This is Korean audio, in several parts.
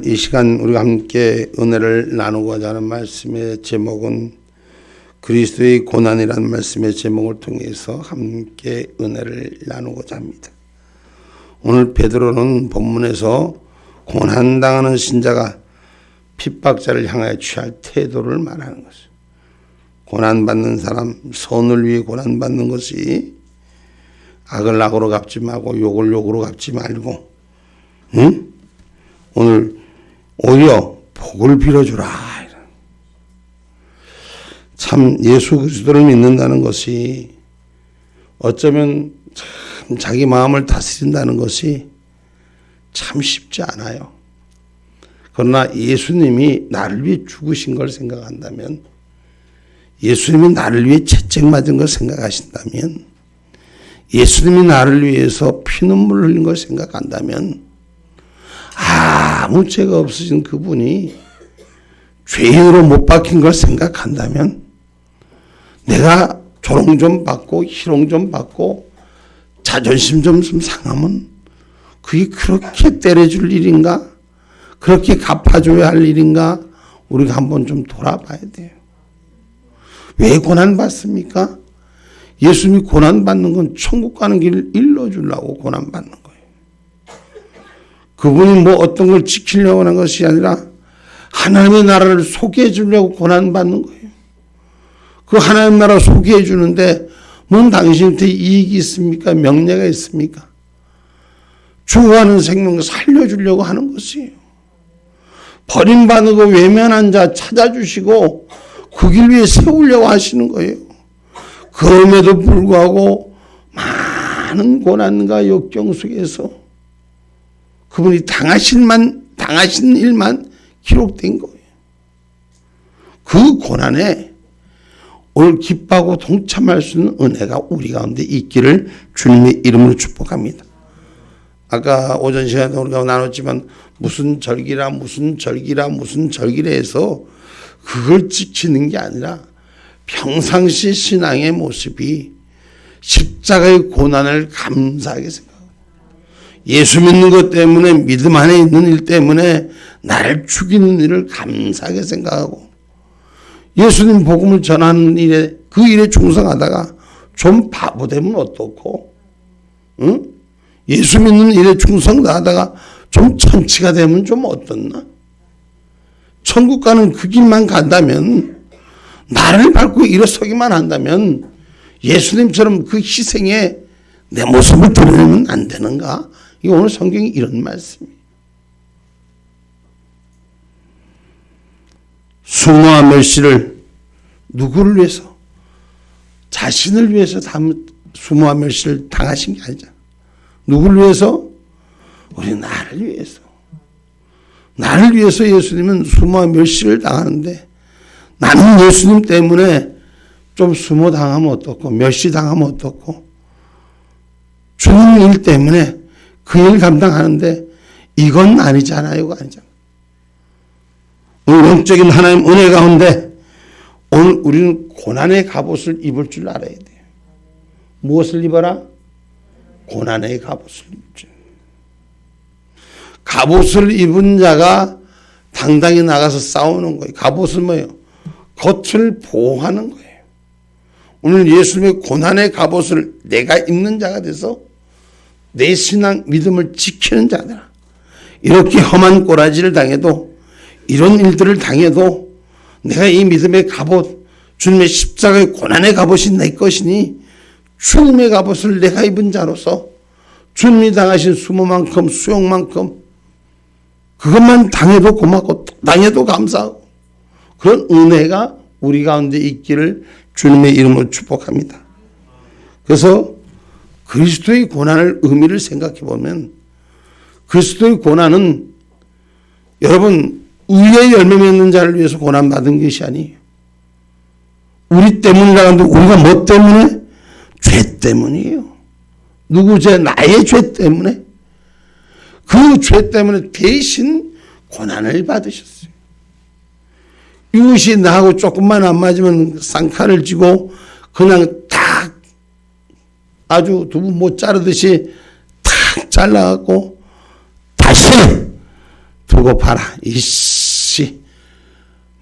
오늘 이 시간 우리가 함께 은혜를 나누고자 하는 말씀의 제목은 그리스도의 고난이라는 말씀의 제목을 통해서 함께 은혜를 나누고자 합니다. 오늘 베드로는 본문에서 고난당하는 신자가 핍박자를 향하여 취할 태도를 말하는 것이죠. 고난받는 사람, 선을 위해 고난받는 것이 악을 악으로 갚지 말고 욕을 욕으로 갚지 말고, 응? 오늘 오히려 복을 빌어주라. 참 예수 그리스도를 믿는다는 것이 어쩌면 참 자기 마음을 다스린다는 것이 참 쉽지 않아요. 그러나 예수님이 나를 위해 죽으신 걸 생각한다면, 예수님이 나를 위해 채찍맞은 걸 생각하신다면, 예수님이 나를 위해서 피눈물 흘린 걸 생각한다면, 아무 죄가 없으신 그분이 죄인으로 못 박힌 걸 생각한다면, 내가 조롱 좀 받고 희롱 좀 받고 자존심 좀 상하면 그게 그렇게 때려줄 일인가? 그렇게 갚아줘야 할 일인가? 우리가 한번 좀 돌아봐야 돼요. 왜 고난받습니까? 예수님이 고난받는 건 천국 가는 길을 일러주려고 고난받는 거예요. 그분이 뭐 어떤 걸 지키려고 하는 것이 아니라 하나님의 나라를 소개해 주려고 고난받는 거예요. 그 하나님 나라 소개해 주는데 뭔 당신한테 이익이 있습니까? 명예가 있습니까? 죽어가는 생명을 살려주려고 하는 것이에요. 버림받고 외면한 자 찾아주시고 그 길 위에 세우려고 하시는 거예요. 그럼에도 불구하고 많은 고난과 역경 속에서 그분이 당하신 일만 기록된 거예요. 그 고난에 오늘 기뻐하고 동참할 수 있는 은혜가 우리 가운데 있기를 주님의 이름으로 축복합니다. 아까 오전 시간에 우리가 나눴지만 무슨 절기라 해서 그걸 지키는 게 아니라 평상시 신앙의 모습이 십자가의 고난을 감사하게 생각하고, 예수 믿는 것 때문에, 믿음 안에 있는 일 때문에 나를 죽이는 일을 감사하게 생각하고, 예수님 복음을 전하는 일에, 그 일에 충성하다가 좀 바보 되면 어떻고, 응? 예수 믿는 일에 충성하다가 좀 천치가 되면 좀 어떻나? 천국 가는 그 길만 간다면, 나를 밟고 일어서기만 한다면 예수님처럼 그 희생에 내 모습을 드러내면 안 되는가? 이게 오늘 성경이 이런 말씀이에요. 수모와 멸시를 누구를 위해서? 자신을 위해서 수모와 멸시를 당하신 게 아니잖아. 누구를 위해서? 우리 나를 위해서. 나를 위해서 예수님은 수모와 멸시를 당하는데, 나는 예수님 때문에 좀 수모 당하면 어떻고 멸시 당하면 어떻고, 주님 일 때문에 그 일 감당하는데 이건 아니잖아요. 이거 아니잖아. 오늘 영적인 하나님 은혜 가운데 오늘 우리는 고난의 갑옷을 입을 줄 알아야 돼요. 무엇을 입어라? 고난의 갑옷을 입죠. 갑옷을 입은 자가 당당히 나가서 싸우는 거예요. 갑옷은 뭐예요? 겉을 보호하는 거예요. 오늘 예수님의 고난의 갑옷을 내가 입는 자가 돼서 내 신앙 믿음을 지키는 자들아, 이렇게 험한 꼬라지를 당해도, 이런 일들을 당해도 내가 이 믿음의 갑옷, 주님의 십자가의 고난의 갑옷이 내 것이니 주님의 갑옷을 내가 입은 자로서 주님이 당하신 수모만큼 수용만큼 그것만 당해도 고맙고 당해도 감사하고, 그런 은혜가 우리 가운데 있기를 주님의 이름으로 축복합니다. 그래서 그리스도의 고난을 의미를 생각해 보면, 그리스도의 고난은 여러분 의의 열매 맺는 자를 위해서 고난받은 것이 아니에요. 우리 때문이라는데, 우리가 뭐 때문에? 죄 때문이에요. 누구 죄? 나의 죄 때문에. 그 죄 때문에 대신 고난을 받으셨어요. 이웃이 나하고 조금만 안 맞으면 쌍칼을 쥐고 그냥 딱 아주 두부 못 자르듯이 탁 잘라갖고 다시는 두 두고 봐라. 이씨.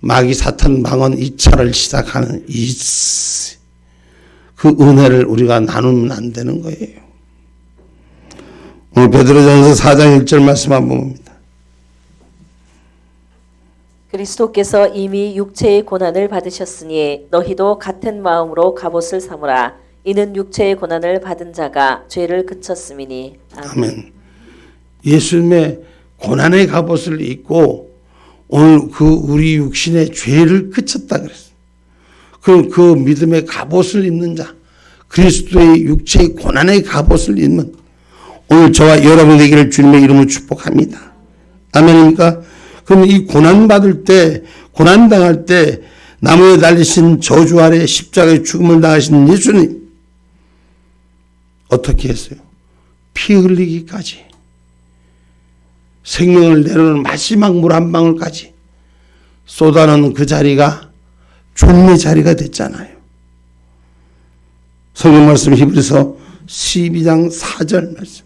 마귀 사탄 망언 2차를 시작하는 이씨. 그 은혜를 우리가 나누면 안 되는 거예요. 오늘 베드로전서 4장 1절 말씀 한번 봅니다. 그리스도께서 이미 육체의 고난을 받으셨으니 너희도 같은 마음으로 갑옷을 삼으라. 이는 육체의 고난을 받은 자가 죄를 그쳤음이니. 아멘. 예수님의 고난의 갑옷을 입고 오늘 그 우리 육신의 죄를 그쳤다 그랬어요. 그 믿음의 갑옷을 입는 자, 그리스도의 육체의 고난의 갑옷을 입는 오늘 저와 여러분 되기를 주님의 이름으로 축복합니다. 아멘입니까? 그럼 이 고난받을 때, 고난당할 때 나무에 달리신 저주 아래 십자가의 죽음을 당하신 예수님 어떻게 했어요? 피 흘리기까지 생명을 내려놓는 마지막 물 한 방울까지 쏟아놓는 그 자리가 죽음의 자리가 됐잖아요. 성경 말씀 히브리서 12장 4절 말씀.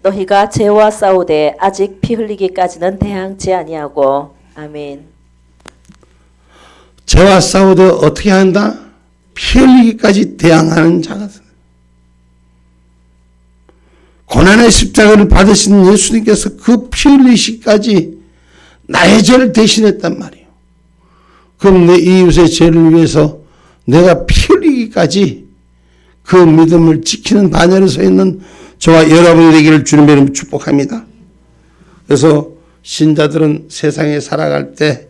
너희가 죄와 싸우되 아직 피 흘리기까지는 대항치 아니하고. 아멘. 죄와 싸우되 어떻게 한다? 피 흘리기까지 대항하는 자가 고난의 십자가를 받으신 예수님께서 그 피 흘리시기까지 나의 죄를 대신했단 말이에요. 그럼 내 이웃의 죄를 위해서 내가 피 흘리기까지 그 믿음을 지키는 반열에 서 있는 저와 여러분이 되기를 주님의 이름으로 축복합니다. 그래서 신자들은 세상에 살아갈 때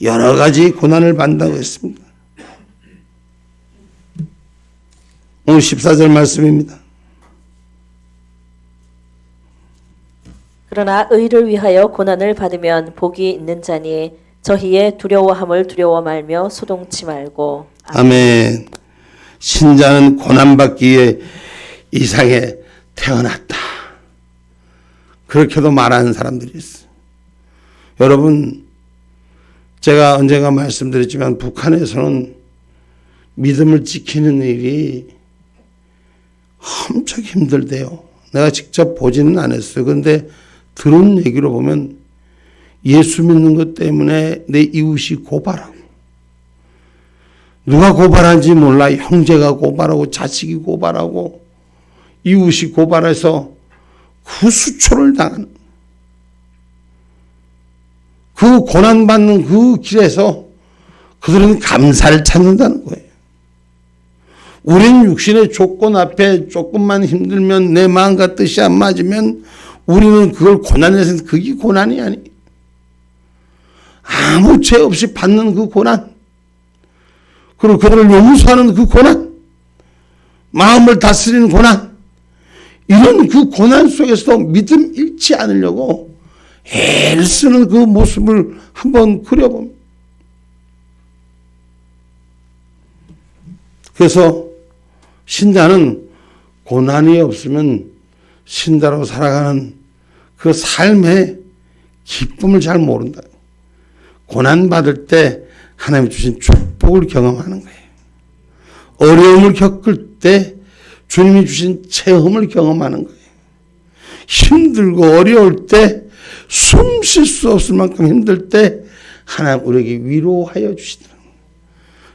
여러 가지 고난을 받는다고 했습니다. 오늘 14절 말씀입니다. 그러나 의를 위하여 고난을 받으면 복이 있는 자니 저희의 두려워함을 두려워 말며 소동치 말고. 아멘. 신자는 고난받기 위해 이 세상에 태어났다. 그렇게도 말하는 사람들이 있어요. 여러분, 제가 언젠가 말씀드렸지만 북한에서는 믿음을 지키는 일이 엄청 힘들대요. 내가 직접 보지는 않았어요. 그런데 들은 얘기로 보면 예수 믿는 것 때문에 내 이웃이 고발하고 누가 고발한지 몰라. 형제가 고발하고 자식이 고발하고 이웃이 고발해서 그 수초를 당하는 그 고난받는 그 길에서 그들은 감사를 찾는다는 거예요. 우린 육신의 조건 앞에 조금만 힘들면 내 마음과 뜻이 안 맞으면 우리는 그걸 고난에서 그게 고난이 아니에요. 아무 죄 없이 받는 그 고난, 그리고 그들을 용서하는 그 고난, 마음을 다스리는 고난, 이런 그 고난 속에서도 믿음 잃지 않으려고 애를 쓰는 그 모습을 한번 그려봅니다. 그래서 신자는 고난이 없으면 신자로 살아가는 그 삶의 기쁨을 잘 모른다. 고난받을 때 하나님이 주신 축복을 경험하는 거예요. 어려움을 겪을 때 주님이 주신 체험을 경험하는 거예요. 힘들고 어려울 때 숨 쉴 수 없을 만큼 힘들 때 하나님 우리에게 위로하여 주시더라고요.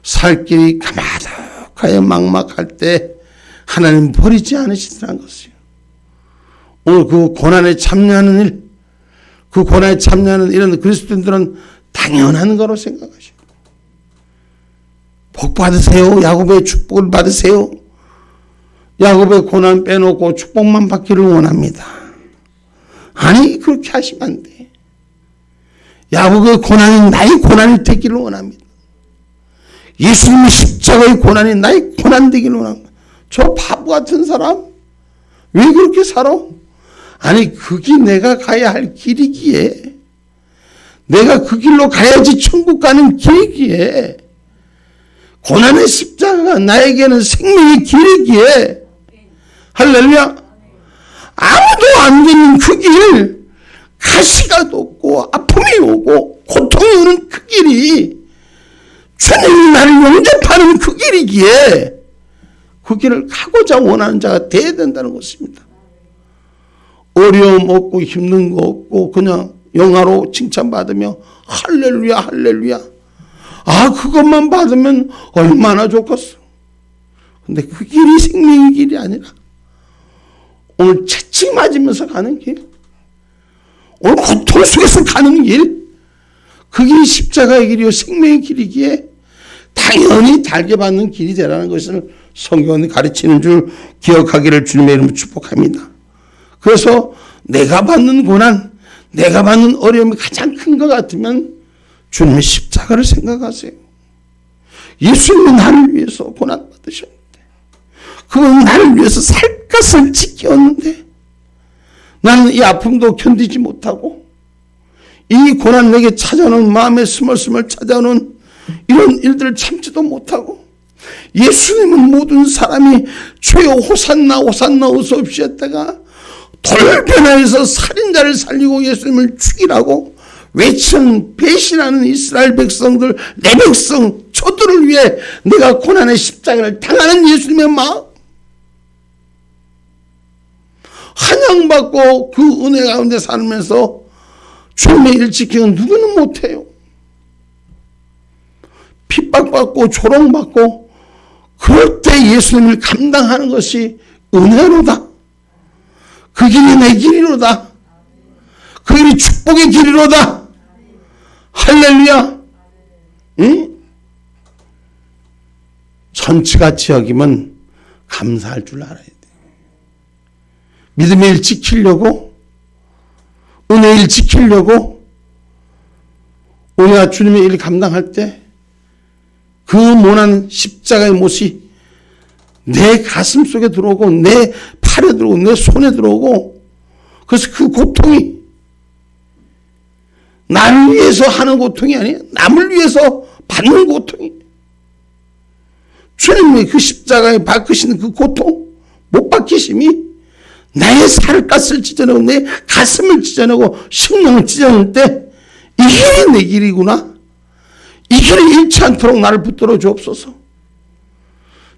살 길이 가마득하여 막막할 때 하나님 버리지 않으시더라는 것이요. 오늘 그 고난에 참여하는 일, 그 고난에 참여하는 이런 그리스도인들은 당연한 거로 생각하시고 복 받으세요. 야곱의 축복을 받으세요. 야곱의 고난 빼놓고 축복만 받기를 원합니다. 아니 그렇게 하시면 안 돼. 야곱의 고난이 나의 고난이 되기를 원합니다. 예수님의 십자가의 고난이 나의 고난 되기를 원합니다. 저 바보 같은 사람 왜 그렇게 살아? 아니 그게 내가 가야 할 길이기에, 내가 그 길로 가야지 천국 가는 길이기에, 고난의 십자가가 나에게는 생명의 길이기에, 할렐루야. 아무도 안 되는 그 길, 가시가 돋고 아픔이 오고 고통이 오는 그 길이 주님이 나를 용접하는 그 길이기에 그 길을 가고자 원하는 자가 되어야 된다는 것입니다. 어려움 없고 힘든 거 없고 그냥 영화로 칭찬받으며 할렐루야 할렐루야. 아, 그것만 받으면 얼마나 좋겠어. 근데 그 길이 생명의 길이 아니라 오늘 채찍 맞으면서 가는 길, 오늘 고통 속에서 가는 길, 그 길이 십자가의 길이요 생명의 길이기에 당연히 달게 받는 길이 되라는 것을 성경은 가르치는 줄 기억하기를 주님의 이름으로 축복합니다. 그래서 내가 받는 고난, 내가 받는 어려움이 가장 큰 것 같으면 주님의 십자가를 생각하세요. 예수님은 나를 위해서 고난 받으셨는데, 그분은 나를 위해서 살갗을 지켰는데 나는 이 아픔도 견디지 못하고 이 고난 내게 찾아오는 마음에 스멀스멀 찾아오는 이런 일들을 참지도 못하고 예수님은 모든 사람이 주여 호산나 호산나 어서옵시오 했다가 돌변화해서 살인자를 살리고 예수님을 죽이라고 외친 배신하는 이스라엘 백성들, 내 백성 저들을 위해 내가 고난의 십자가를 당하는 예수님의 마음, 환영받고 그 은혜 가운데 살면서 주님의 일 지키는 누구는 못해요. 핍박받고 조롱받고 그럴 때 예수님을 감당하는 것이 은혜로다. 그 길이 내 길이로다. 그 길이 축복의 길이로다. 할렐루야. 응? 천치같이 여기면 감사할 줄 알아야 돼. 믿음의 일 지키려고, 은혜의 일 지키려고 우리가 주님의 일을 감당할 때 그 모난 십자가의 못이 내 가슴 속에 들어오고 내 팔에 들어오고 내 손에 들어오고, 그래서 그 고통이 나를 위해서 하는 고통이 아니야. 남을 위해서 받는 고통이. 주님의 그 십자가에 박히시는 그 고통, 못 박히심이 나의 살갗을 찢어내고 내 가슴을 찢어내고 심령을 찢어낼 때 이 길이 내 길이구나. 이 길을 잃지 않도록 나를 붙들어 주옵소서.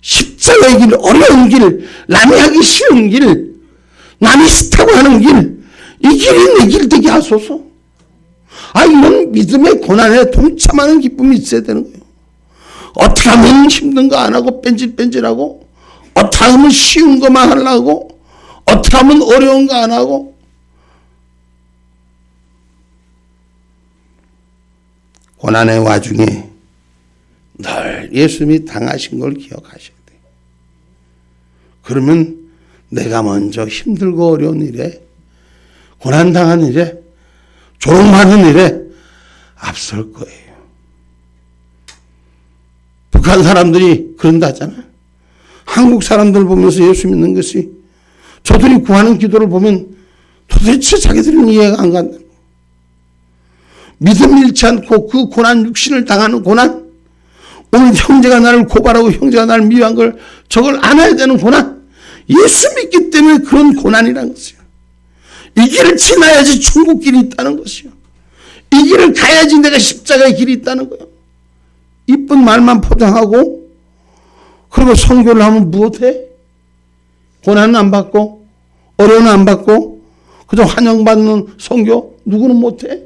십자가의 길, 어려운 길, 남이 하기 쉬운 길, 남이 싫다고 하는 길, 이 길이 내 길 되게 하소서. 아, 이런 믿음의 고난에 동참하는 기쁨이 있어야 되는 거예요. 어떻게 하면 힘든 거 안 하고 뺀질뺀질하고, 어떻게 하면 쉬운 것만 하려고, 어떻게 하면 어려운 거 안 하고. 고난의 와중에 늘 예수님이 당하신 걸 기억하셔야 돼요. 그러면 내가 먼저 힘들고 어려운 일에, 고난당하는 일에, 조롱받는 일에 앞설 거예요. 북한 사람들이 그런다 하잖아. 한국 사람들 보면서 예수 믿는 것이, 저들이 구하는 기도를 보면 도대체 자기들은 이해가 안 간다. 믿음 잃지 않고 그 고난, 육신을 당하는 고난, 오늘 형제가 나를 고발하고 형제가 나를 미워한 걸, 저걸 안아야 되는 고난, 예수 믿기 때문에 그런 고난이라는 것이요. 이 길을 지나야지 천국 길이 있다는 것이요. 이 길을 가야지 내가 십자가의 길이 있다는 거예요. 이쁜 말만 포장하고 그리고 선교를 하면 무엇해? 고난은 안 받고 어려움은 안 받고 그저 환영받는 선교 누구는 못해?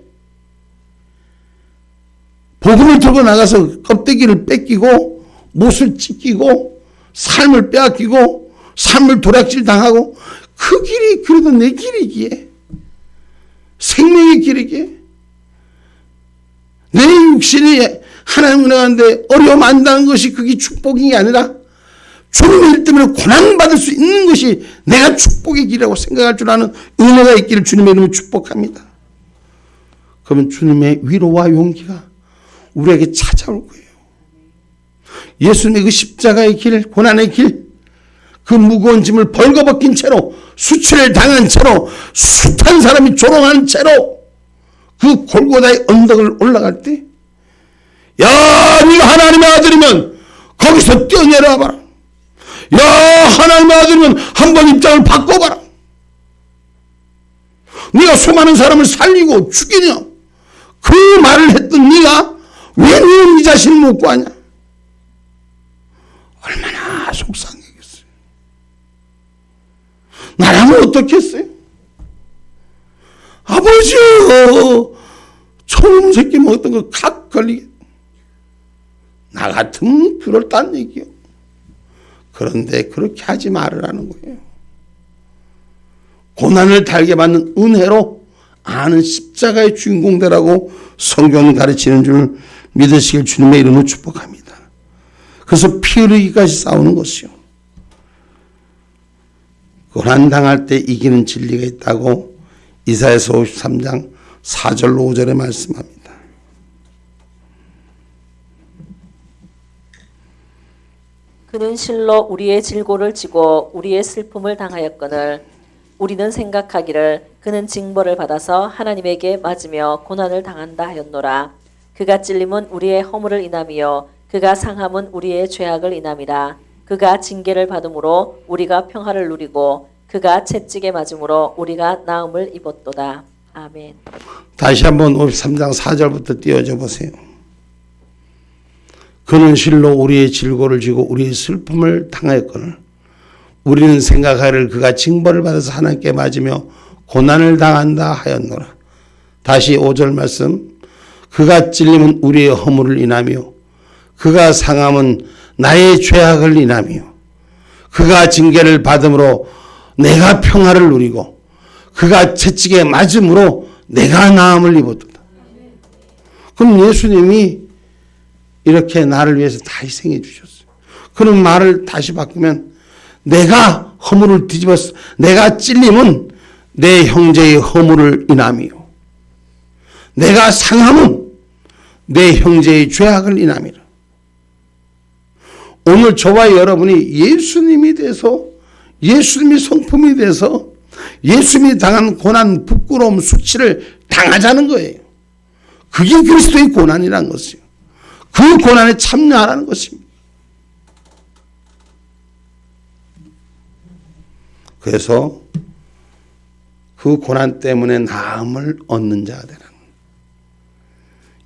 복음을 들고 나가서 껍데기를 뺏기고 못을 찢기고 삶을 빼앗기고 삶을 도략질 당하고, 그 길이 그래도 내 길이기에, 생명의 길이기에, 내 육신이 하나님 은혜 가운데 어려움 안 당한 것이 그게 축복이 아니라 주님의 일 때문에 고난받을 수 있는 것이 내가 축복의 길이라고 생각할 줄 아는 은혜가 있기를 주님의 이름으로 축복합니다. 그러면 주님의 위로와 용기가 우리에게 찾아올 거예요. 예수님의 그 십자가의 길, 고난의 길, 그 무거운 짐을 벌거벗긴 채로, 수치를 당한 채로, 숱한 사람이 조롱한 채로 그 골고다의 언덕을 올라갈 때, 야, 네가 하나님의 아들이면 거기서 뛰어내려와봐라. 야, 하나님의 아들이면 한번 입장을 바꿔봐라. 네가 수많은 사람을 살리고 죽이냐, 그 말을 했던 네가 왜 네 자신을 못 구하냐. 얼마나 속상했겠어. 어떻게 했어요? 아버지요, 총 새끼 먹었던 거 각 걸리게. 나 같으면 그럴단 얘기요. 그런데 그렇게 하지 말으라는 거예요. 고난을 달게 받는 은혜로 아는 십자가의 주인공 되라고 성경은 가르치는 줄 믿으시길 주님의 이름으로 축복합니다. 그래서 피 흘리기까지 싸우는 것이요. 고난 당할 때 이기는 진리가 있다고 이사야서 53장 4절로 5절에 말씀합니다. 그는 실로 우리의 질고를 지고 우리의 슬픔을 당하였거늘 우리는 생각하기를 그는 징벌을 받아서 하나님에게 맞으며 고난을 당한다 하였노라. 그가 찔림은 우리의 허물을 인함이요 그가 상함은 우리의 죄악을 인함이라. 그가 징계를 받음으로 우리가 평화를 누리고 그가 채찍에 맞음으로 우리가 나음을 입었도다. 아멘. 다시 한번 53장 4절부터 띄워줘 보세요. 그는 실로 우리의 질고를 지고 우리의 슬픔을 당하였거늘 우리는 생각하기를 그가 징벌을 받아서 하나님께 맞으며 고난을 당한다 하였노라. 다시 5절 말씀. 그가 찔림은 우리의 허물을 인하며 그가 상함은 나의 죄악을 인하며 그가 징계를 받음으로 내가 평화를 누리고 그가 채찍에 맞음으로 내가 나음을 입었도다. 그럼 예수님이 이렇게 나를 위해서 다 희생해 주셨어요. 그런 말을 다시 바꾸면 내가 허물을 뒤집었어. 내가 찔림은 내 형제의 허물을 인하며 내가 상함은 내 형제의 죄악을 인함이라. 오늘 저와 여러분이 예수님이 돼서 예수님이 성품이 돼서 예수님이 당한 고난, 부끄러움, 수치를 당하자는 거예요. 그게 그리스도의 고난이라는 것이에요. 그 고난에 참여하라는 것입니다. 그래서 그 고난 때문에 나음을 얻는 자가 되라는 거예요.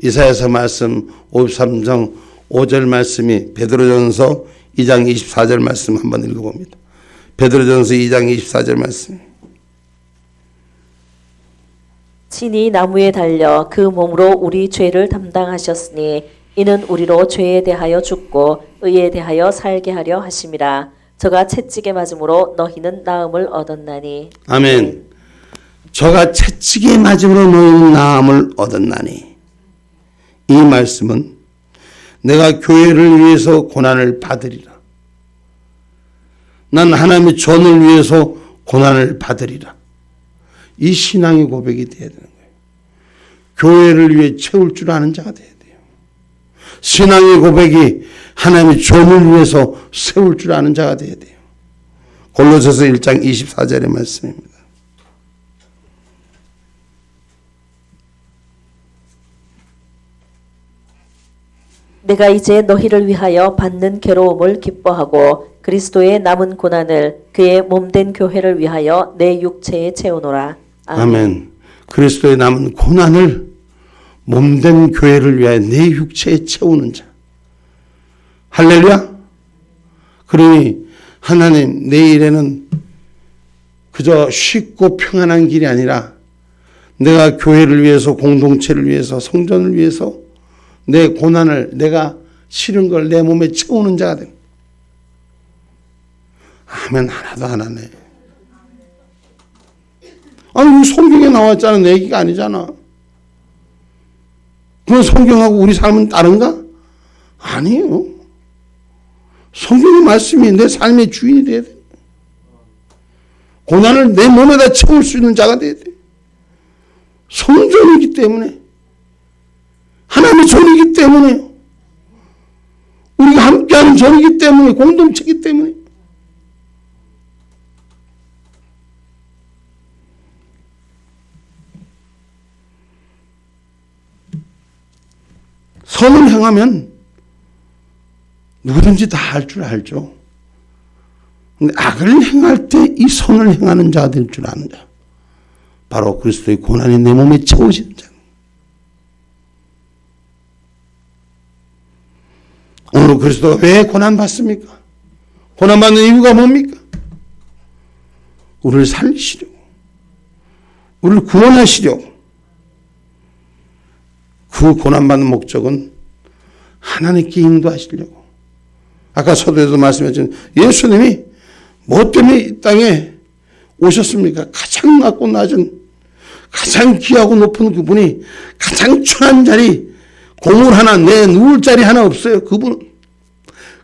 이사야서 말씀 53장 5절 말씀이 베드로전서 2장 24절 말씀 한번 읽어봅니다. 베드로전서 2장 24절 말씀. 친히 나무에 달려 그 몸으로 우리 죄를 담당하셨으니 이는 우리로 죄에 대하여 죽고 의에 대하여 살게 하려 하심이라. 저가 채찍에 맞음으로 너희는 나음을 얻었나니. 아멘. 저가 채찍에 맞음으로 너희는 나음을 얻었나니. 이 말씀은 내가 교회를 위해서 고난을 받으리라. 난 하나님의 전을 위해서 고난을 받으리라. 이 신앙의 고백이 되어야 되는 거예요. 교회를 위해 채울 줄 아는 자가 되어야 돼요. 신앙의 고백이 하나님의 전을 위해서 세울 줄 아는 자가 되어야 돼요. 골로새서 1장 24절의 말씀입니다. 내가 이제 너희를 위하여 받는 괴로움을 기뻐하고 그리스도의 남은 고난을 그의 몸된 교회를 위하여 내 육체에 채우노라. 아멘. 그리스도의 남은 고난을 몸된 교회를 위하여 내 육체에 채우는 자. 할렐루야. 그러니 하나님, 내 일에는 그저 쉽고 평안한 길이 아니라 내가 교회를 위해서, 공동체를 위해서, 성전을 위해서 내 고난을, 내가 싫은 걸 내 몸에 채우는 자가 돼. 아멘. 하나도 안 하네. 아니, 성경에 나왔잖아. 내 얘기가 아니잖아. 그럼 성경하고 우리 삶은 다른가? 아니에요. 성경의 말씀이 내 삶의 주인이 돼야 돼. 고난을 내 몸에다 채울 수 있는 자가 돼야 돼. 성전이기 때문에, 하나님의 전이기 때문에, 우리가 함께하는 전이기 때문에, 공동체이기 때문에. 선을 행하면 누구든지 다 할 줄 알죠. 근데 악을 행할 때 이 선을 행하는 자 될 줄 아는 자. 바로 그리스도의 고난이 내 몸에 채워지는 자. 오늘 그리스도가 왜 고난받습니까? 고난받는 이유가 뭡니까? 우리를 살리시려고, 우리를 구원하시려고. 그 고난받는 목적은 하나님께 인도하시려고. 아까 서두에도 말씀하신 예수님이 뭐 때문에 이 땅에 오셨습니까? 가장 낮고 낮은, 가장 귀하고 높은 그분이 가장 천한 자리, 고물 하나 내 누울 자리 하나 없어요. 그분은.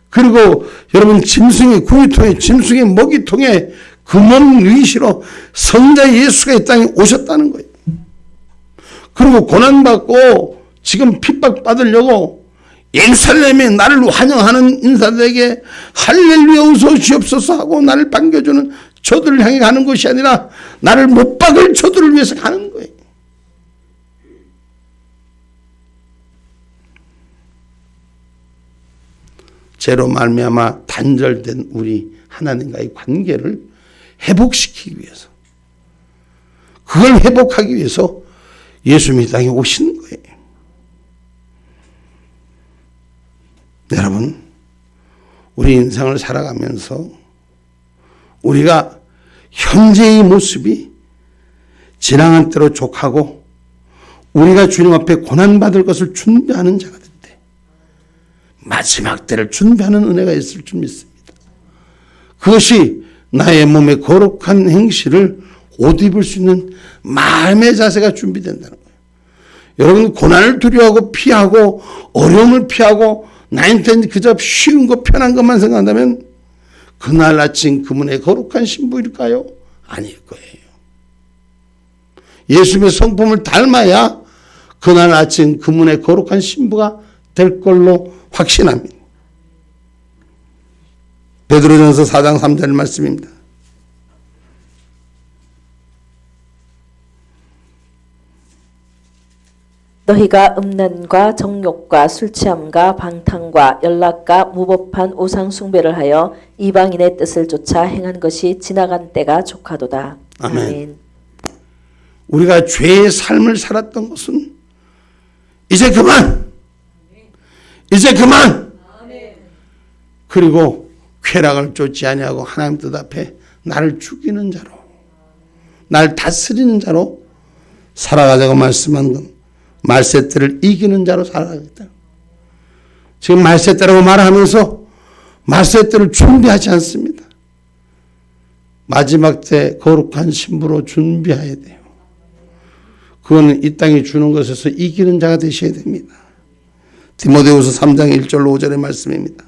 그리고 여러분, 짐승의 구유통에, 짐승의 먹이통에 그 몸 위시로 성자 예수가 이 땅에 오셨다는 거예요. 그리고 고난받고 지금 핍박받으려고 예루살렘에 나를 환영하는 인사들에게 할렐루야 어서 오시옵소서 하고 나를 반겨주는 저들을 향해 가는 것이 아니라 나를 못 박을 저들을 위해서 가는 거예요. 죄로 말미암아 단절된 우리 하나님과의 관계를 회복시키기 위해서, 그걸 회복하기 위해서 예수님이 이 땅에 오시는 거예요. 여러분, 우리 인생을 살아가면서 우리가 현재의 모습이 지나간 때로 족하고 우리가 주님 앞에 고난받을 것을 준비하는 자가 될 때 마지막 때를 준비하는 은혜가 있을 줄 믿습니다. 그것이 나의 몸에 거룩한 행실을 옷 입을 수 있는 마음의 자세가 준비된다는 거예요. 여러분, 고난을 두려워하고 피하고 어려움을 피하고 나한테는 그저 쉬운 거 편한 것만 생각한다면 그날 아침 그분의 거룩한 신부일까요? 아닐 거예요. 예수님의 성품을 닮아야 그날 아침 그분의 거룩한 신부가 될 걸로 확신합니다. 베드로전서 4장 3절 말씀입니다. 너희가 음란과 정욕과 술취함과 방탕과 연락과 무법한 우상 숭배를 하여 이방인의 뜻을 쫓아 행한 것이 지나간 때가 족하도다. 아멘. 아멘. 우리가 죄의 삶을 살았던 것은 이제 그만! 이제 그만! 그리고 쾌락을 쫓지 아니하고 하나님 뜻 앞에 나를 죽이는 자로, 날 다스리는 자로 살아가자고 말씀한 건 말세때를 이기는 자로 살아가겠다. 지금 말세때라고 말하면서 말세때를 준비하지 않습니다. 마지막 때 거룩한 신부로 준비해야 돼요. 그거는 이 땅에 주는 것에서 이기는 자가 되셔야 됩니다. 디모데후서 3장 1절로 5절의 말씀입니다.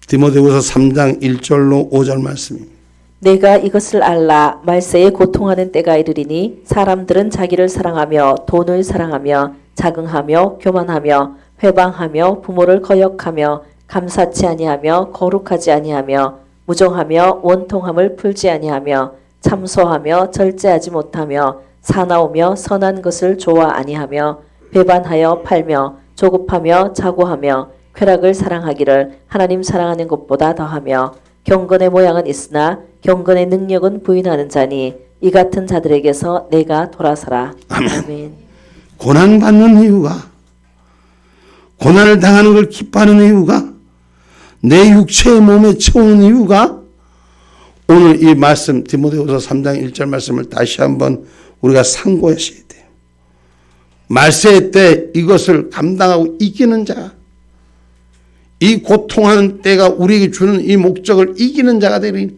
디모데후서 3장 1절로 5절 말씀입니다. 내가 이것을 알라 말세에 고통하는 때가 이르리니 사람들은 자기를 사랑하며 돈을 사랑하며 자긍하며 교만하며 회방하며 부모를 거역하며 감사치 아니하며 거룩하지 아니하며 무정하며 원통함을 풀지 아니하며 참소하며 절제하지 못하며 사나우며 선한 것을 좋아 아니하며 배반하여 팔며 조급하며 자고하며 쾌락을 사랑하기를 하나님 사랑하는 것보다 더하며 경건의 모양은 있으나 경건의 능력은 부인하는 자니 이 같은 자들에게서 내가 돌아서라. 아멘. 아멘. 고난받는 이유가, 고난을 당하는 걸 기뻐하는 이유가, 내 육체의 몸에 채우는 이유가 오늘 이 말씀 디모데후서 3장 1절 말씀을 다시 한번 우리가 상고하셔야 돼요. 말세 때 이것을 감당하고 이기는 자, 이 고통하는 때가 우리에게 주는 이 목적을 이기는 자가 되리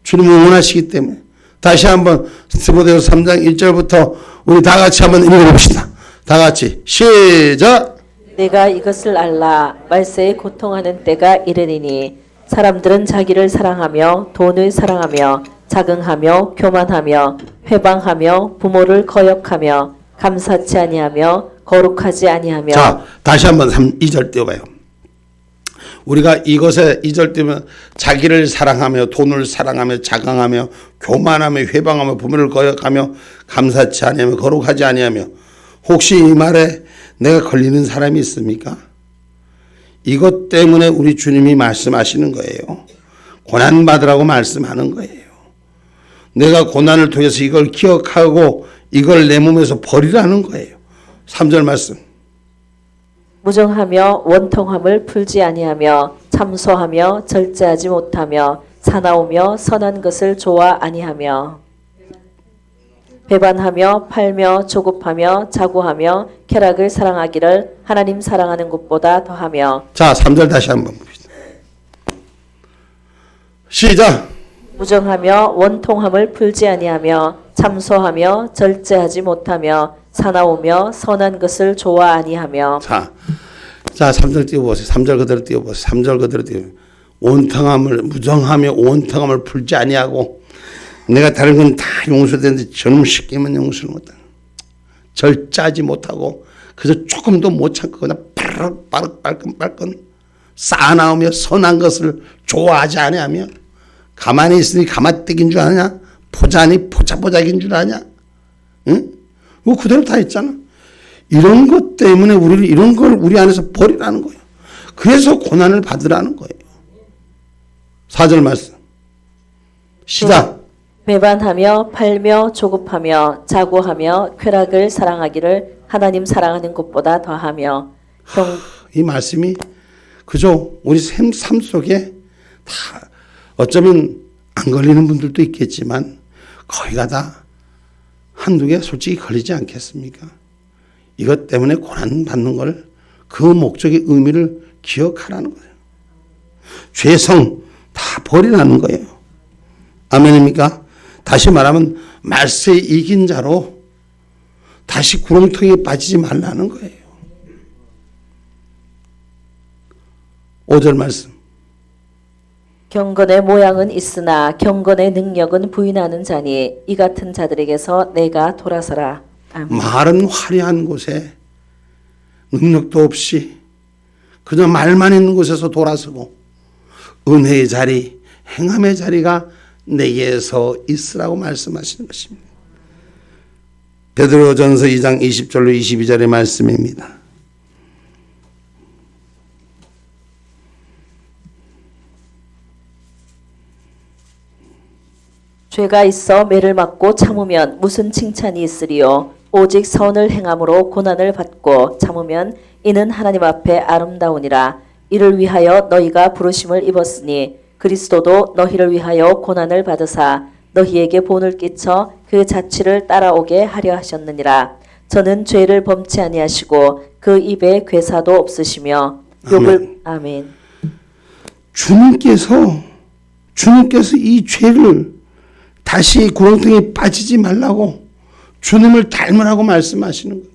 주님을 원하시기 때문에 다시 한번 디모데후서 3장 1절부터 우리 다 같이 한번 읽어봅시다. 다 같이 시작. 내가 이것을 알라 말세에 고통하는 때가 이르리니 사람들은 자기를 사랑하며 돈을 사랑하며 자긍하며 교만하며 회방하며 부모를 거역하며 감사치 아니하며 거룩하지 아니하며. 자, 다시 한번 2절 띄워봐요. 우리가 이것에 2절 띄우면 자기를 사랑하며 돈을 사랑하며 자긍하며 교만하며 회방하며 부모를 거역하며 감사치 아니하며 거룩하지 아니하며. 혹시 이 말에 내가 걸리는 사람이 있습니까? 이것 때문에 우리 주님이 말씀하시는 거예요. 고난받으라고 말씀하는 거예요. 내가 고난을 통해서 이걸 기억하고 이걸 내 몸에서 버리라는 거예요. 3절 말씀. 무정하며 원통함을 풀지 아니하며 참소하며 절제하지 못하며 사나우며 선한 것을 좋아 아니하며 배반하며 팔며 조급하며 자고하며 쾌락을 사랑하기를 하나님 사랑하는 것보다 더하며. 자, 3절 다시 한번 봅시다. 시작. 무정하며 원통함을 풀지 아니하며 참소하며 절제하지 못하며 사나우며 선한 것을 좋아 아니하며. 자, 3절 띄워보세요. 3절 그대로 띄워보세요. 3절 그대로 띄워보세요. 원통함을, 무정하며 원통함을 풀지 아니하고, 내가 다른 건 다 용서되는데 저놈 쉽게만 용서를 못하는, 절제하지 못하고 그래서 조금도 못 참고 그냥 빠르빨끈 쌓아나오며 선한 것을 좋아하지 아니하며, 가만히 있으니 가마떼기인 줄 아냐? 포자니 포자포자기인 줄 아냐? 응? 뭐 그대로 다 있잖아. 이런 것 때문에 우리를, 이런 걸 우리 안에서 버리라는 거예요. 그래서 고난을 받으라는 거예요. 4절 말씀 시작. 배반하며 팔며 조급하며 자고하며 쾌락을 사랑하기를 하나님 사랑하는 것보다 더하며. 이 말씀이 그저 우리 삶 속에 다 어쩌면 안 걸리는 분들도 있겠지만 거의가 다 한두 개 솔직히 걸리지 않겠습니까? 이것 때문에 고난 받는 걸, 그 목적의 의미를 기억하라는 거예요. 죄성 다 버리라는 거예요. 아멘입니까? 다시 말하면 말세에 이긴 자로 다시 구렁텅이에 빠지지 말라는 거예요. 5절 말씀. 경건의 모양은 있으나 경건의 능력은 부인하는 자니 이 같은 자들에게서 내가 돌아서라. 아멘. 말은 화려한 곳에 능력도 없이 그저 말만 있는 곳에서 돌아서고, 은혜의 자리, 행함의 자리가 내게서 있으라고 말씀하시는 것입니다. 베드로전서 2장 20절로 22절의 말씀입니다. 죄가 있어 매를 맞고 참으면 무슨 칭찬이 있으리요. 오직 선을 행함으로 고난을 받고 참으면 이는 하나님 앞에 아름다우니라. 이를 위하여 너희가 부르심을 입었으니 그리스도도 너희를 위하여 고난을 받으사 너희에게 본을 끼쳐 그 자취를 따라오게 하려 하셨느니라. 저는 죄를 범치 아니하시고 그 입에 괴사도 없으시며 욕을. 아멘. 주님께서 이 죄를 다시 구렁텅이에 빠지지 말라고 주님을 닮으라고 말씀하시는 거예요.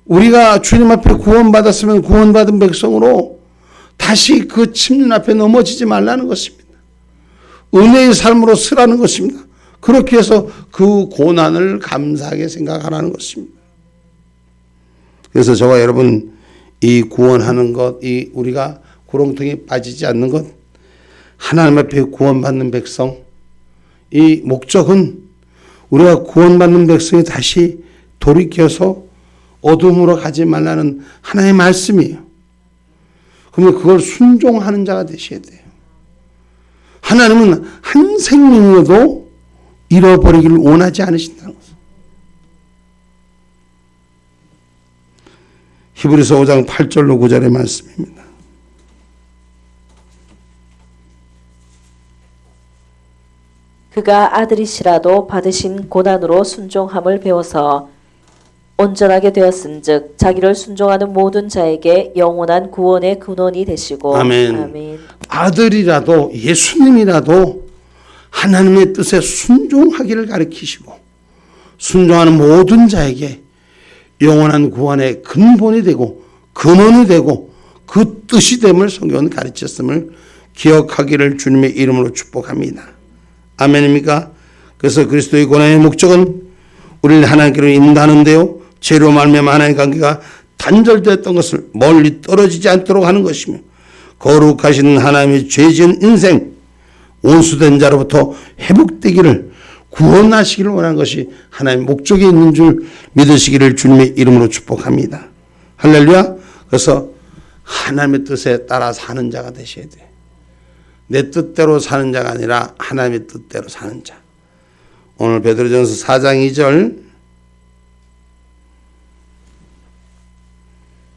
우리가 주님 앞에 구원받았으면 구원받은 백성으로 다시 그 침륜 앞에 넘어지지 말라는 것입니다. 은혜의 삶으로 쓰라는 것입니다. 그렇게 해서 그 고난을 감사하게 생각하라는 것입니다. 그래서 저와 여러분, 이 구원하는 것, 이 우리가 구렁텅이에 빠지지 않는 것, 하나님 앞에 구원받는 백성, 이 목적은 우리가 구원받는 백성이 다시 돌이켜서 어둠으로 가지 말라는 하나의 말씀이에요. 그러면 그걸 순종하는 자가 되셔야 돼요. 하나님은 한 생명이라도 잃어버리기를 원하지 않으신다는 것입니다. 히브리서 5장 8절로 9절의 말씀입니다. 그가 아들이시라도 받으신 고난으로 순종함을 배워서 온전하게 되었은즉 자기를 순종하는 모든 자에게 영원한 구원의 근원이 되시고. 아멘. 아멘. 아들이라도, 예수님이라도 하나님의 뜻에 순종하기를 가르치시고 순종하는 모든 자에게 영원한 구원의 근본이 되고 근원이 되고 그 뜻이 됨을 성경은 가르쳤음을 기억하기를 주님의 이름으로 축복합니다. 아멘입니까? 그래서 그리스도의 고난의 목적은 우리를 하나님께로 인도하는데요, 죄로 말미암아 하나님의 관계가 단절되었던 것을 멀리 떨어지지 않도록 하는 것이며, 거룩하신 하나님의 죄 지은 인생, 온수된 자로부터 회복되기를, 구원하시기를 원하는 것이 하나님의 목적이 있는 줄 믿으시기를 주님의 이름으로 축복합니다. 할렐루야. 그래서 하나님의 뜻에 따라 사는 자가 되셔야 돼요. 내 뜻대로 사는 자가 아니라 하나님의 뜻대로 사는 자. 오늘 베드로전서 4장 2절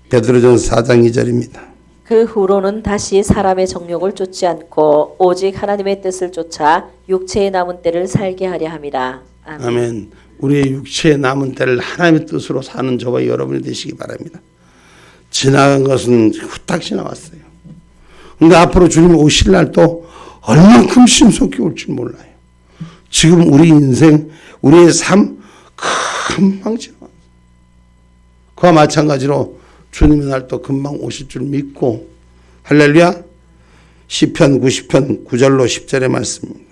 베드로전서 4장 2절입니다. 그 후로는 다시 사람의 정욕을 쫓지 않고 오직 하나님의 뜻을 쫓아 육체의 남은 때를 살게 하려 함이라. 아멘. 아멘. 우리의 육체의 남은 때를 하나님의 뜻으로 사는 저와 여러분이 되시기 바랍니다. 지나간 것은 후딱 지나왔어요. 근데 앞으로 주님 오실 날도 얼만큼 신속히 올지 몰라요. 지금 우리 인생, 우리의 삶 금방 지나왔어요. 그와 마찬가지로 주님의 날도 금방 오실 줄 믿고 할렐루야. 시편 90편 9절로 10절의 말씀입니다.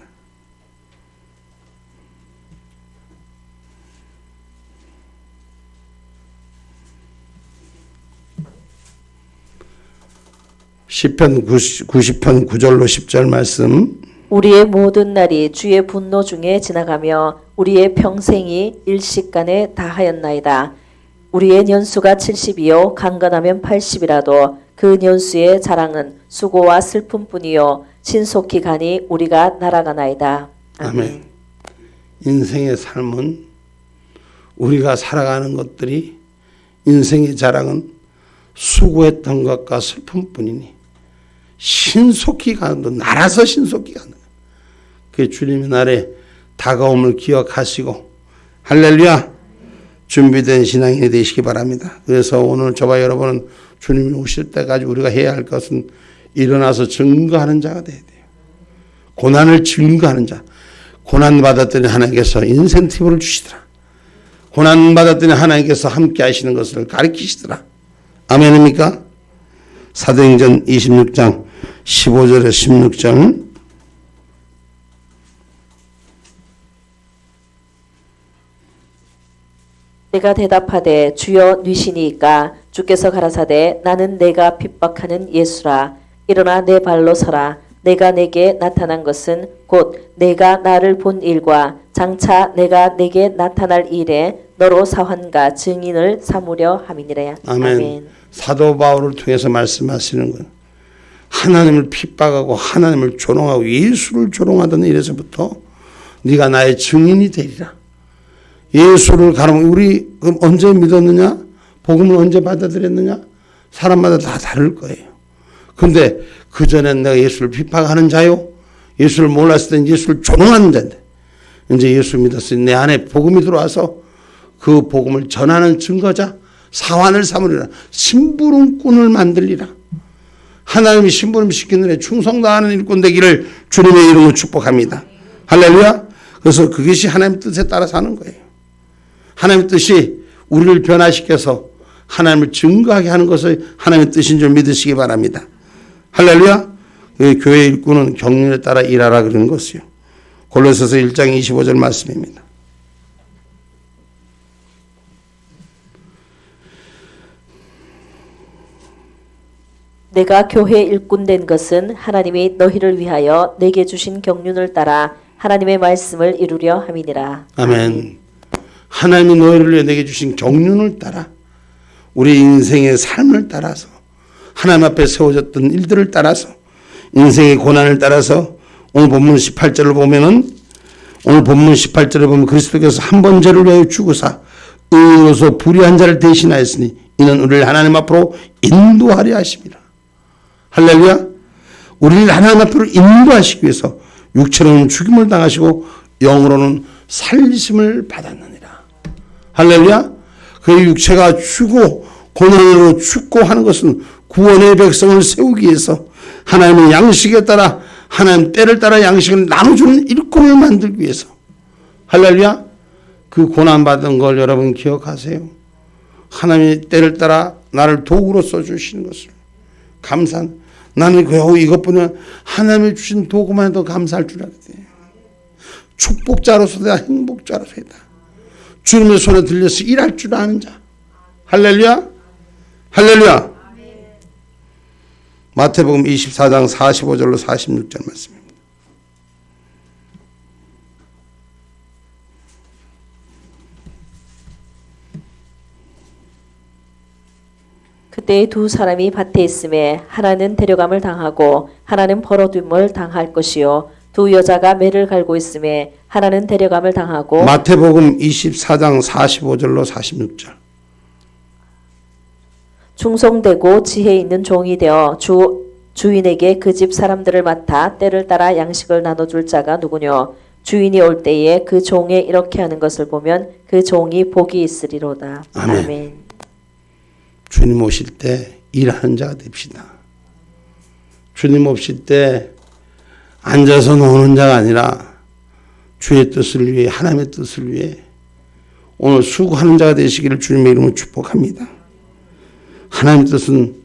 시편 90편 9절로 10절 말씀. 우리의 모든 날이 주의 분노 중에 지나가며 우리의 평생이 일식간에 다하였나이다. 우리의 년수가 70이요 강건하면 80이라도 그 년수의 자랑은 수고와 슬픔뿐이요 신속히 가니 우리가 날아가나이다. 아멘. 인생의 삶은 우리가 살아가는 것들이 인생의 자랑은 수고했던 것과 슬픔뿐이니 신속히 가는 날아서 신속히 가는 그 주님의 날에 다가옴을 기억하시고 할렐루야 준비된 신앙인이 되시기 바랍니다. 그래서 오늘 저와 여러분은 주님이 오실 때까지 우리가 해야 할 것은 일어나서 증거하는 자가 돼야 돼요. 고난을 증거하는 자. 고난받았더니 하나님께서 인센티브를 주시더라. 고난받았더니 하나님께서 함께 하시는 것을 가르치시더라. 아멘입니까? 사도행전 26장 15절에 16절. 내가 대답하되 주여 뉘시니이까 주께서 가라사대 나는 내가 핍박하는 예수라. 일어나 내 발로 서라. 내가 내게 나타난 것은 곧 내가 나를 본 일과 장차 내가 내게 나타날 일에 너로 사환과 증인을 삼으려 함이니라. 아멘. 사도 바울을 통해서 말씀하시는 건 하나님을 핍박하고 하나님을 조롱하고 예수를 조롱하던 일에서부터 네가 나의 증인이 되리라. 예수를 가르쳐 우리 언제 믿었느냐? 복음을 언제 받아들였느냐? 사람마다 다 다를 거예요. 근데 그전엔 내가 예수를 핍박하는 자요. 예수를 몰랐을 땐 예수를 조롱하는 자인데 이제 예수 믿었으니 내 안에 복음이 들어와서 그 복음을 전하는 증거자 사환을 삼으리라. 심부름꾼을 만들리라. 하나님이 심부름 시키는 데 충성 다하는 일꾼 되기를 주님의 이름으로 축복합니다. 할렐루야. 그래서 그것이 하나님의 뜻에 따라 사는 거예요. 하나님의 뜻이 우리를 변화시켜서 하나님을 증거하게 하는 것을 하나님의 뜻인 줄 믿으시기 바랍니다. 할렐루야. 교회 일꾼은 경륜에 따라 일하라 그러는 것이요. 골로새서 1장 25절 말씀입니다. 내가 교회 일꾼 된 것은 하나님이 너희를 위하여 내게 주신 경륜을 따라 하나님의 말씀을 이루려 함이니라. 아멘. 하나님이 너희를 위해 내게 주신 경륜을 따라 우리 인생의 삶을 따라서 하나님 앞에 세워졌던 일들을 따라서 인생의 고난을 따라서 오늘 본문 18절을 보면은 오늘 본문 18절을 보면 그리스도께서 한 번 죄를 위하여 죽으사 의로서 불의한 자를 대신하였으니 이는 우리를 하나님 앞으로 인도하려 하십니다. 할렐루야. 우리를 하나님 앞으로 인도하시기 위해서 육체로는 죽임을 당하시고 영으로는 살리심을 받았느니라. 할렐루야. 그 육체가 죽고 고난으로 죽고 하는 것은 구원의 백성을 세우기 위해서 하나님의 양식에 따라 하나님 때를 따라 양식을 나눠주는 일꾼을 만들기 위해서 할렐루야. 그 고난받은 걸 여러분 기억하세요. 하나님의 때를 따라 나를 도구로 써주시는 것을 감사한 나는 이것뿐이야 하나님이 주신 도구만 해도 감사할 줄 알았대. 축복자로서 내가 행복자로서이다. 주님의 손에 들려서 일할 줄 아는 자. 할렐루야. 할렐루야. 마태복음 24장 45절로 46절 말씀입니다. 그때 두 사람이 밭에 있음에 하나는 데려감을 당하고 하나는 벌어둠을 당할 것이요 두 여자가 매를 갈고 있음에 하나는 데려감을 당하고 마태복음 24장 45절로 46절. 충성되고 지혜 있는 종이 되어 주인에게 그 집 사람들을 맡아 때를 따라 양식을 나눠줄 자가 누구뇨? 주인이 올 때에 그 종에 이렇게 하는 것을 보면 그 종이 복이 있으리로다. 아멘. 아멘. 주님 오실 때 일하는 자가 됩시다. 주님 오실 때 앉아서 노는 자가 아니라 주의 뜻을 위해, 하나님의 뜻을 위해 오늘 수고하는 자가 되시기를 주님의 이름으로 축복합니다. 하나님의 뜻은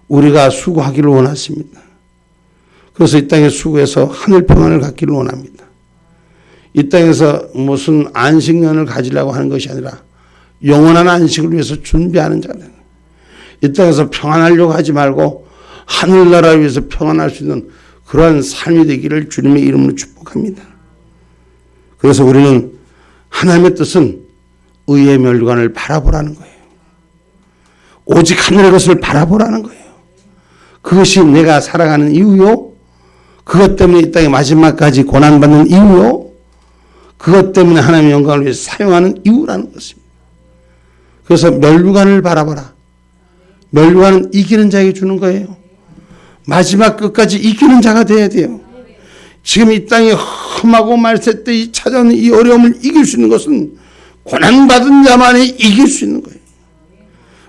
우리가 수고하기를 원하십니다. 그래서 이 땅에 수고해서 하늘 평안을 갖기를 원합니다. 이 땅에서 무슨 안식년을 가지려고 하는 것이 아니라 영원한 안식을 위해서 준비하는 자가 되는 거예요. 이 땅에서 평안하려고 하지 말고 하늘나라를 위해서 평안할 수 있는 그러한 삶이 되기를 주님의 이름으로 축복합니다. 그래서 우리는 하나님의 뜻은 의의 멸관을 바라보라는 거예요. 오직 하늘의 것을 바라보라는 거예요. 그것이 내가 살아가는 이유요. 그것 때문에 이 땅의 마지막까지 고난받는 이유요. 그것 때문에 하나님의 영광을 위해서 사용하는 이유라는 것입니다. 그래서 멸관을 바라봐라. 멸관은 이기는 자에게 주는 거예요. 마지막 끝까지 이기는 자가 돼야 돼요. 지금 이 땅이 험하고 말세 때 이 찾아오는 이 어려움을 이길 수 있는 것은 고난받은 자만이 이길 수 있는 거예요.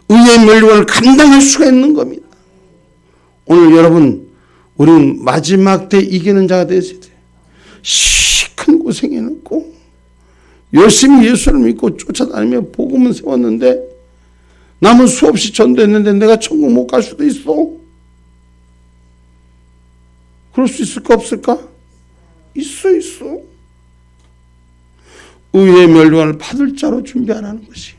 의의 멸관을 감당할 수가 있는 겁니다. 오늘 여러분, 우리는 마지막 때 이기는 자가 되어야 돼요. 시큰 고생해놓고 열심히 예수를 믿고 쫓아다니며 복음은 세웠는데 남은 수없이 전도했는데 내가 천국 못 갈 수도 있어. 그럴 수 있을까 없을까? 있어. 의의 멸관을 받을 자로 준비하라는 것이.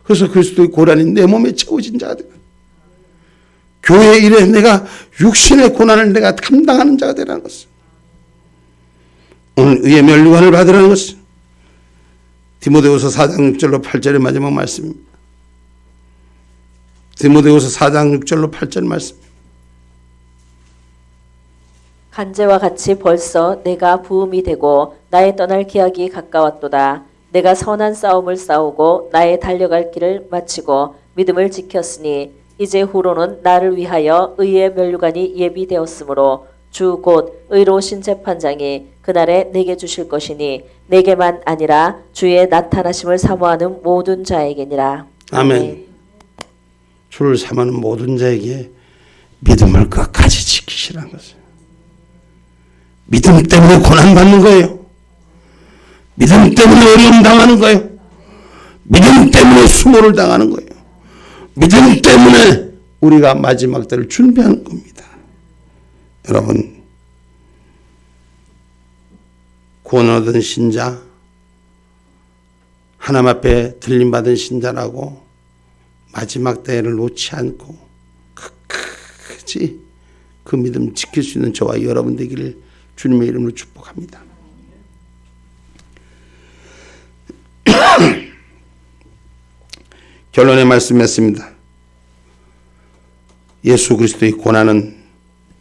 그래서 그리스도의 고난이 내 몸에 채워진 자가 되라. 교회 일에 내가 육신의 고난을 내가 감당하는 자가 되라는 것을. 오늘 의의 멸관을 받으라는 것은 디모데후서 4장 6절로 8절의 마지막 말씀입니다. 디모데후서 4장 6절로 8절 말씀입니다. 간제와 같이 벌써 내가 부음이 되고 나의 떠날 기약이 가까웠도다. 내가 선한 싸움을 싸우고 나의 달려갈 길을 마치고 믿음을 지켰으니 이제 후로는 나를 위하여 의의 면류관이 예비되었으므로 주 곧 의로우신 재판장이 그날에 내게 주실 것이니 내게만 아니라 주의 나타나심을 사모하는 모든 자에게니라. 아멘. 주를 사모하는 모든 자에게 믿음을 끝까지 지키시라는 것을. 믿음 때문에 고난받는 거예요. 믿음 때문에 어려움 당하는 거예요. 믿음 때문에 수모를 당하는 거예요. 믿음 때문에 우리가 마지막 때를 준비하는 겁니다. 여러분, 구원 얻은 신자, 하나님 앞에 들림받은 신자라고 마지막 때를 놓지 않고 끝까지 그 믿음 지킬 수 있는 저와 여러분 되기를 주님의 이름으로 축복합니다. 결론의 말씀했습니다. 예수 그리스도의 고난은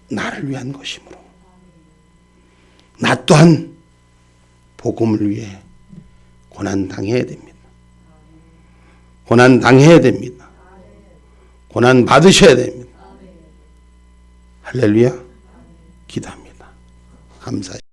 나를 위한 것이므로 나 또한 복음을 위해 고난당해야 됩니다. 고난당해야 됩니다. 고난 받으셔야 됩니다. 할렐루야. 기도합니다. 감사합니다.